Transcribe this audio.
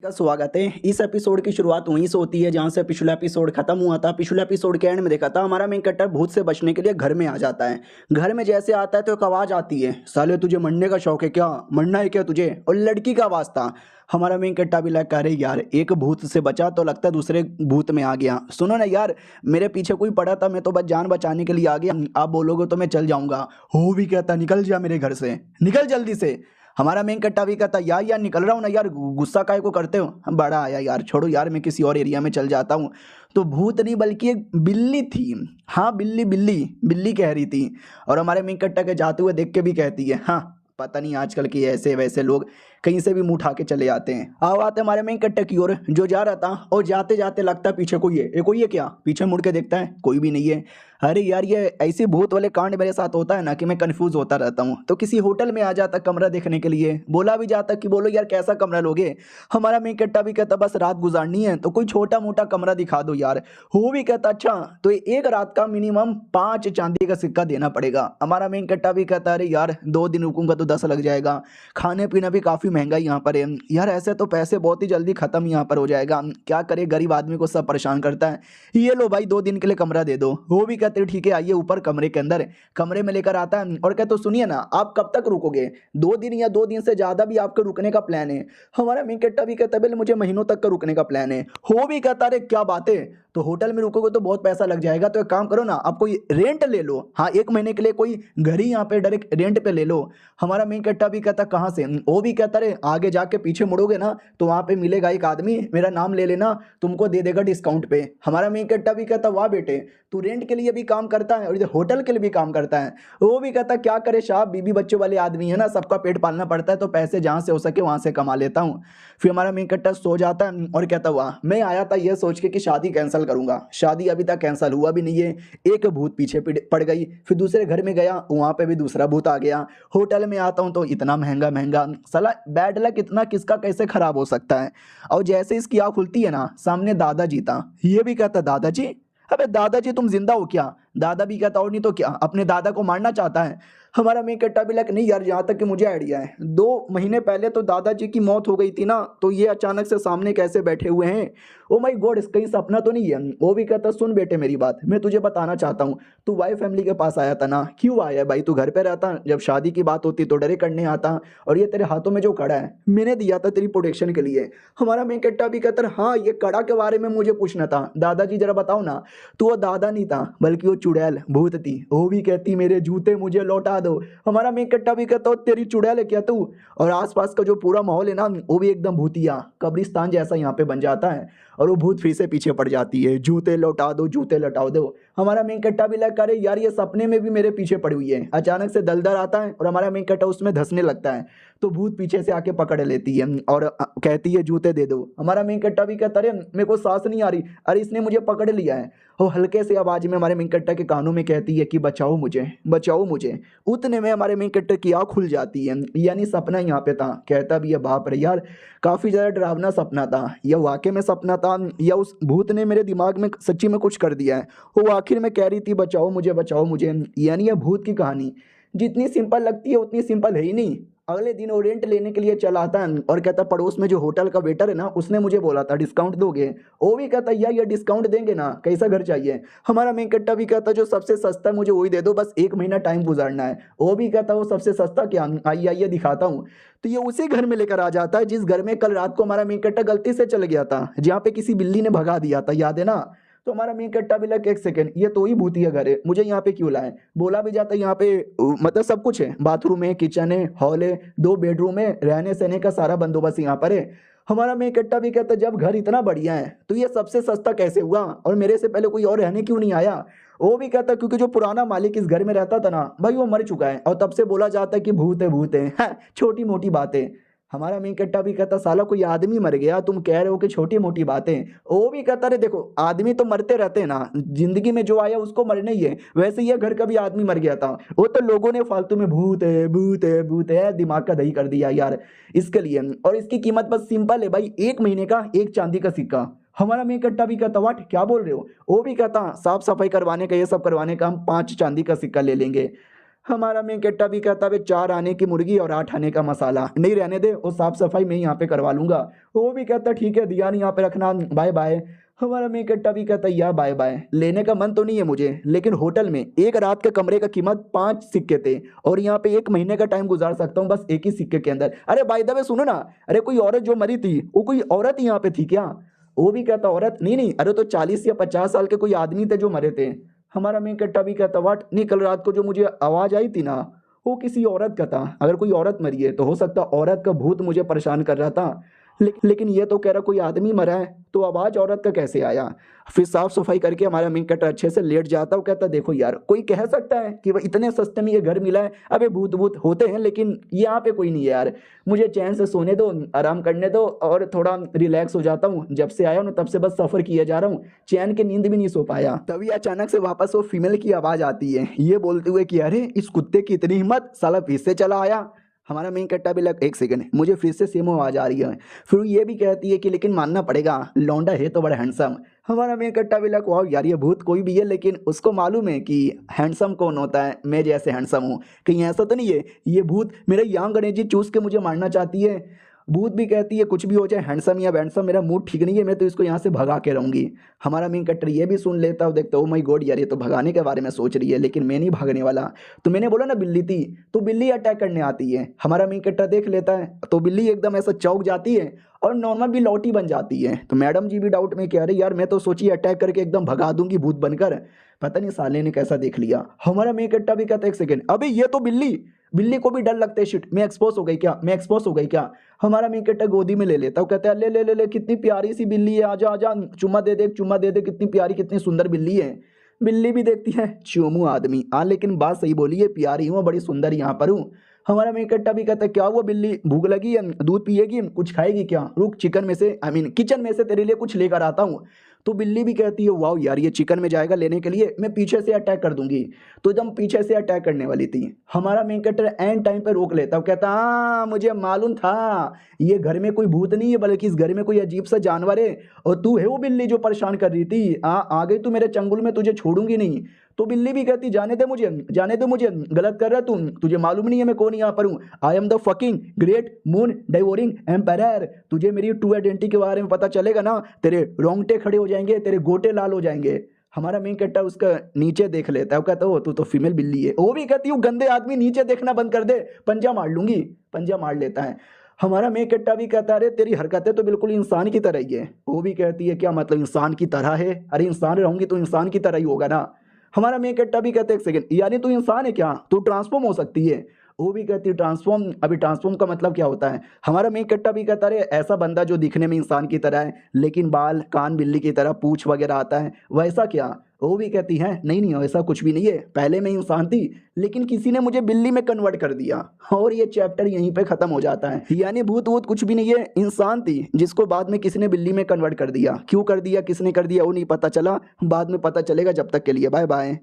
का स्वागत है। इस एपिसोड की शुरुआत वहीं से होती है जहां से पिछला एपिसोड खत्म हुआ था। पिछले एपिसोड के एंड में देखा था हमारा मेन कैरेक्टर भूत से बचने के लिए घर में आ जाता है। घर में जैसे आता है तो एक आवाज आती है, साले तुझे मरने का शौक है क्या, मरना है क्या तुझे। और लड़की का आवाज था। हमारा मेन कैरेक्टर भी लगा, अरे यार एक भूत से बचा तो लगता है दूसरे भूत में आ गया। सुनो ना यार, मेरे पीछे कोई पड़ा था, मैं तो बस जान बचाने के लिए आ गया, आप बोलोगे तो मैं चल जाऊंगा। हो भी कहता निकल जा मेरे घर से, निकल जल्दी से। हमारा मेन कट्टा भी कहता यार निकल रहा हूँ ना यार, गुस्सा काहे को करते हो, हम बड़ा आया यार, छोड़ो यार मैं किसी और एरिया में चल जाता हूँ। तो भूत नहीं बल्कि एक बिल्ली थी। हाँ बिल्ली बिल्ली बिल्ली कह रही थी। और हमारे मेन कट्टा के जाते हुए देख के भी कहती है, हाँ पता नहीं आजकल के ऐसे वैसे लोग कहीं से भी मुंह उठा के चले जाते हैं। आओ आते हमारे मेन कट्टा की ओर, जो जा रहा था और जाते जाते लगता है पीछे कोई है। ये कोई है क्या, पीछे मुड़ के देखता है कोई भी नहीं है। अरे यार ये ऐसे भूत वाले कांड मेरे साथ होता है ना कि मैं कंफ्यूज होता रहता हूँ। तो किसी होटल में आ जाता कमरा देखने के लिए, बोला भी जाता कि बोलो यार कैसा कमरा लोगे। हमारा मेन कट्टा भी कहता बस रात गुजारनी है तो कोई छोटा मोटा कमरा दिखा दो यार। वो भी कहता अच्छा तो एक रात का मिनिमम 5 चांदी का सिक्का देना पड़ेगा। हमारा मेन कट्टा भी कहता अरे यार 2 दिन रुकूंगा तो 10 लग जाएगा, खाने पीना भी काफ़ी महंगा यहाँ पर है यार, ऐसे तो पैसे बहुत ही जल्दी ख़त्म यहाँ पर हो जाएगा, क्या करे गरीब आदमी को सब परेशान करता है। ये लो भाई 2 दिन के लिए कमरा दे दो। वो भी कहते ठीक है आइए ऊपर कमरे के अंदर। कमरे में लेकर आता है और कहते तो सुनिए ना आप कब तक रुकोगे, 2 दिन या 2 दिन से ज़्यादा भी आपके रुकने का प्लान है। हमारा मेन कट्टा भी कहता है मुझे महीनों तक का रुकने का प्लान है। वो भी कहता अरे क्या बात है, तो होटल में रुकोगे तो बहुत पैसा लग जाएगा, तो एक काम करो ना आप कोई रेंट ले लो, हाँ 1 महीने के लिए कोई घर ही यहाँ पे डायरेक्ट रेंट पे ले लो। हमारा मेन कट्टा भी कहता कहाँ से। वो भी कहता रहे आगे जाके पीछे मुड़ोगे ना तो वहाँ पे मिलेगा एक आदमी, मेरा नाम ले लेना, तुमको दे देगा डिस्काउंट पे। हमारा मेन कट्टा भी कहता वाह बेटे तू रेंट के लिए भी काम करता है और इधर होटल के लिए भी काम करता है। वो भी कहता क्या करे साहब, बीबी बच्चों वाले आदमी है ना, सबका पेट पालना पड़ता है, तो पैसे जहाँ से हो सके वहाँ से कमा लेता हूँ। फिर हमारा मेन कट्टा सो जाता है और कहता वाह मैं आया था ये सोच के कि शादी कैंसिल करूंगा, शादी अभी तक कैंसिल हुआ भी नहीं है। एक भूत पीछे पड़ गई, फिर दूसरे घर में गया वहाँ पे भी दूसरा भूत आ गया। होटल में आता हूँ तो इतना महंगा महंगा, साला बैड लक इतना किसका कैसे खराब हो सकता है। और जैसे इसकी आँख खुलती है ना सामने दादाजी था। ये भी कहता दादाजी, अबे दादाजी तुम जिंदा हो क्या। दादा भी कहता और नहीं तो क्या, अपने दादा को मारना चाहता है। हमारा मेन कट्टा भी लग नहीं यार, यहाँ तक कि मुझे आइडिया है, 2 महीने पहले तो दादाजी की मौत हो गई थी ना, तो ये अचानक से सामने कैसे बैठे हुए हैं। ओ माय गॉड कहीं सपना तो नहीं है। वो भी कहता सुन बेटे मेरी बात, मैं तुझे बताना चाहता हूँ, तू वाई फैमिली के पास आया था ना, क्यों आया भाई, तू घर पे रहता, जब शादी की बात होती तो डरे करने आता, और ये तेरे हाथों में जो कड़ा है मैंने दिया था तेरी प्रोटेक्शन के लिए। हमारा मेन कट्टा भी कहता हाँ ये कड़ा के बारे में मुझे पूछना था, दादाजी जरा बताओ ना। तो वो दादा नहीं था बल्कि वो चुड़ैल भूत थी। वो भी कहती मेरे जूते मुझे लौटा दो। हमारा मेन कट्टा भी कहता तेरी चुड़ैल है क्या तू। और आसपास का जो पूरा माहौल है ना वो भी एकदम भूतिया कब्रिस्तान जैसा यहाँ पे बन जाता है, और वो भूत फिर से पीछे पड़ जाती है, जूते लौटा दो जूते लौटा दो। हमारा मेन कट्टा भी लग करे यार ये सपने में भी मेरे पीछे पड़ी हुई है। अचानक से दलदल आता है और हमारा मेन कट्टा उसमें धंसने लगता है, तो भूत पीछे से आके पकड़ लेती है और कहती है जूते दे दो। हमारा मेन कट्टा भी कहता अरे मेरे को सांस नहीं आ रही, अरे इसने मुझे पकड़ लिया है। वो हल्के से आवाज में हमारे मेन कट्टा के कानों में कहती है कि बचाओ मुझे बचाओ मुझे। उतने में हमारे मेन कट्टा की आँख खुल जाती है, यानी सपना यहाँ पे था। कहता भी है बाप रे यार काफी ज्यादा डरावना सपना था, या वाकई में सपना था या उस भूत ने मेरे दिमाग में सच्ची में कुछ कर दिया है। वो आखिर में कह रही थी बचाओ मुझे, यानी ये भूत की कहानी जितनी सिंपल लगती है उतनी सिंपल है ही नहीं। अगले दिन वो रेंट लेने के लिए चला आता है और कहता पड़ोस में जो होटल का वेटर है ना उसने मुझे बोला था डिस्काउंट दोगे। वो भी कहता यार ये डिस्काउंट देंगे ना, कैसा घर चाहिए। हमारा मेन कट्टा भी कहता जो सबसे सस्ता मुझे वही दे दो, बस 1 महीना टाइम गुजारना है। वो भी कहता वो सबसे सस्ता क्या, आइए आइए दिखाता हूँ। तो ये उसी घर में लेकर आ जाता है जिस घर में कल रात को हमारा मेन कट्टा गलती से चल गया था, जहाँ पे किसी बिल्ली ने भगा दिया था, याद है ना। तो हमारा मेन कट्टा भी लग एक सेकंड ये तो ही भूतिया घर है, मुझे यहाँ पे क्यों लाए। बोला भी जाता है यहाँ पे मतलब सब कुछ है, बाथरूम है किचन है हॉल है 2 बेडरूम है, रहने सहने का सारा बंदोबस्त यहाँ पर है। हमारा मेन कट्टा भी कहता जब घर इतना बढ़िया है तो ये सबसे सस्ता कैसे हुआ, और मेरे से पहले कोई और रहने क्यों नहीं आया। वो भी कहता क्योंकि जो पुराना मालिक इस घर में रहता था ना भाई वो मर चुका है, और तब से बोला जाता है कि भूत है हाँ, छोटी मोटी बातें। हमारा मेन कट्टा भी कहता साला कोई आदमी मर गया तुम कह रहे हो कि छोटी मोटी बातें। वो भी कहता रे देखो आदमी तो मरते रहते हैं ना, जिंदगी में जो आया उसको मरना ही है, वैसे ये घर का भी आदमी मर गया था, वो तो लोगों ने फालतू में भूत है दिमाग का दही कर दिया यार इसके लिए। और इसकी कीमत बस सिंपल है भाई, 1 महीने का 1 चांदी का सिक्का। हमारा मेन कट्टा भी कहता वाट क्या बोल रहे हो। वो भी कहता साफ सफाई करवाने का ये सब करवाने का हम 5 चांदी का सिक्का ले लेंगे। हमारा मेन कट्टा भी कहता है 4 आने की मुर्गी और 8 आने का मसाला, नहीं रहने दे, वो साफ सफाई मैं यहाँ पे करवा लूंगा। वो भी कहता ठीक है दिया नहीं यहाँ पे रखना, बाय बाय। हमारा मेन कट्टा भी कहता या बाय बाय, लेने का मन तो नहीं है मुझे, लेकिन होटल में एक रात के कमरे का कीमत 5 सिक्के थे और यहाँ पे 1 महीने का टाइम गुजार सकता हूँ बस एक ही सिक्के के अंदर। अरे बाय द वे सुनो ना, अरे कोई औरत जो मरी थी वो कोई औरत ही यहाँ पे थी क्या? वो भी कहता औरत नहीं नहीं, अरे तो 40 या 50 साल के कोई आदमी थे जो मरे थे। हमारा मेन कट्टा भी कहता वाट नहीं, कल रात को जो मुझे आवाज आई थी ना वो किसी औरत का था, अगर कोई औरत मरी है तो हो सकता औरत का भूत मुझे परेशान कर रहा था, लेकिन ये तो कह रहा कोई आदमी मरा है तो आवाज औरत का कैसे आया। फिर साफ सफाई करके हमारा मेन कट्टर अच्छे से लेट जाता, वो कहता देखो यार कोई कह सकता है कि वह इतने सस्ते में ये घर मिला है, अबे भूत भूत होते हैं लेकिन यहाँ पे कोई नहीं है यार, मुझे चैन से सोने दो, आराम करने दो और थोड़ा रिलैक्स हो जाता हूँ। जब से आया हूँ तब से बस सफर किया जा रहा हूँ, चैन की नींद भी नहीं सो पाया। तभी अचानक से वापस वो फीमेल की आवाज आती है ये बोलते हुए कि अरे इस कुत्ते की इतनी हिम्मत, साला फिर से चला आया। हमारा मेन कट्टा भी लग एक सेकंड, मुझे फिर से सेम आवाज आ रही है। फिर ये भी कहती है कि लेकिन मानना पड़ेगा लौंडा है तो बड़ा हैंडसम। हमारा मेन कट्टा भी लग वाह यार ये भूत कोई भी है लेकिन उसको मालूम है कि हैंडसम कौन होता है, मैं जैसे हैंडसम हूँ, कहीं ऐसा तो नहीं है ये भूत मेरा यांग एनर्जी चूस के मुझे मारना चाहती है। भूत भी कहती है कुछ भी हो जाए हैंडसम या बैंडसम मेरा मूड ठीक नहीं है, मैं तो इसको यहाँ से भगा के रहूंगी। हमारा मेन कट्टर ये भी सुन लेता है, देखता ओ माय गॉड यार ये तो भगाने के बारे में सोच रही है लेकिन मैं नहीं भागने वाला। तो मैंने बोला ना बिल्ली थी, तो बिल्ली अटैक करने आती है। हमारा मेन कट्टर देख लेता है तो बिल्ली एकदम ऐसा चौंक जाती है और नॉर्मल भी लौटी बन जाती है। तो मैडम जी भी डाउट में कह रहे यार मैं तो सोची अटैक करके एकदम भगा दूंगी भूत बनकर, पता नहीं साले ने कैसा देख लिया। हमारा मेन कट्टा भी कहता है एक सेकेंड, अबे ये तो बिल्ली, बिल्ली को भी डर लगता है, शिट मैं एक्सपोज हो गई क्या, मैं एक्सपोज हो गई क्या। हमारा मेन कट्टा गोदी में ले लेता, वो कहता है ले ले ले ले कितनी प्यारी सी बिल्ली है, आजा आजा चुम्मा दे दे चुम्मा दे दे, कितनी प्यारी कितनी सुंदर बिल्ली है। बिल्ली भी देखती है चूमू आदमी, हाँ लेकिन बात सही बोली है, प्यारी हूँ बड़ी सुंदर यहाँ पर हूँ। हमारा मेन कट्टा भी कहता है क्या वो बिल्ली भूख लगी है, दूध पिएगी, कुछ खाएगी क्या, रुक चिकन में से किचन में से तेरे लिए कुछ लेकर आता हूँ। तो बिल्ली भी कहती है वाह यार ये चिकन में जाएगा लेने के लिए, मैं पीछे से अटैक कर दूंगी। तो एकदम पीछे से अटैक करने वाली थी। हमारा मेन कट्टर एंड टाइम पे रोक लेता, कहता हाँ मुझे मालूम था ये घर में कोई भूत नहीं है बल्कि इस घर में कोई अजीब सा जानवर है और तू है वो बिल्ली जो परेशान कर रही थी, आ गई तू मेरे चंगुल में, तुझे छोड़ूंगी नहीं। तो बिल्ली भी कहती जाने दे मुझे, जाने दे मुझे, गलत कर रहा तुम, तुझे मालूम नहीं है मैं कौन यहाँ पर हूँ, I am the fucking great moon divorcing empire. तुझे मेरी ट्रू आइडेंटिटी के बारे में पता चलेगा ना तेरे रोंगटे खड़े हो जाएंगे, तेरे गोटे लाल हो जाएंगे। हमारा मेन कट्टा उसका नीचे देख लेता है, वो कहता है तू तो फीमेल बिल्ली है। वो भी कहती हूँ गंदे आदमी नीचे देखना बंद कर दे, पंजा मार लूंगी, पंजा मार लेता है। हमारा मेन कट्टा भी कहता है अरे तेरी हरकतें तो बिल्कुल इंसान की तरह ही है। वो भी कहती है क्या मतलब इंसान की तरह है, अरे इंसान रहूंगी तो इंसान की तरह ही होगा ना। हमारा मेन कट्टा भी कहते एक सेकंड यानी तू इंसान है क्या, तू ट्रांसफॉर्म हो सकती है। वो भी कहती है ट्रांसफॉर्म, अभी ट्रांसफॉर्म का मतलब क्या होता है। हमारा मेन कट्टा भी कहता है ऐसा बंदा जो दिखने में इंसान की तरह है लेकिन बाल कान बिल्ली की तरह पूछ वगैरह आता है, वैसा क्या। वो भी कहती है नहीं नहीं ऐसा कुछ भी नहीं है, पहले मैं इंसान थी लेकिन किसी ने मुझे बिल्ली में कन्वर्ट कर दिया। और ये चैप्टर यहीं पे खत्म हो जाता है। यानी भूत वूत कुछ भी नहीं है, इंसान थी जिसको बाद में किसी ने बिल्ली में कन्वर्ट कर दिया, क्यों कर दिया किसने कर दिया वो नहीं पता चला, बाद में पता चलेगा। जब तक के लिए बाय बाय।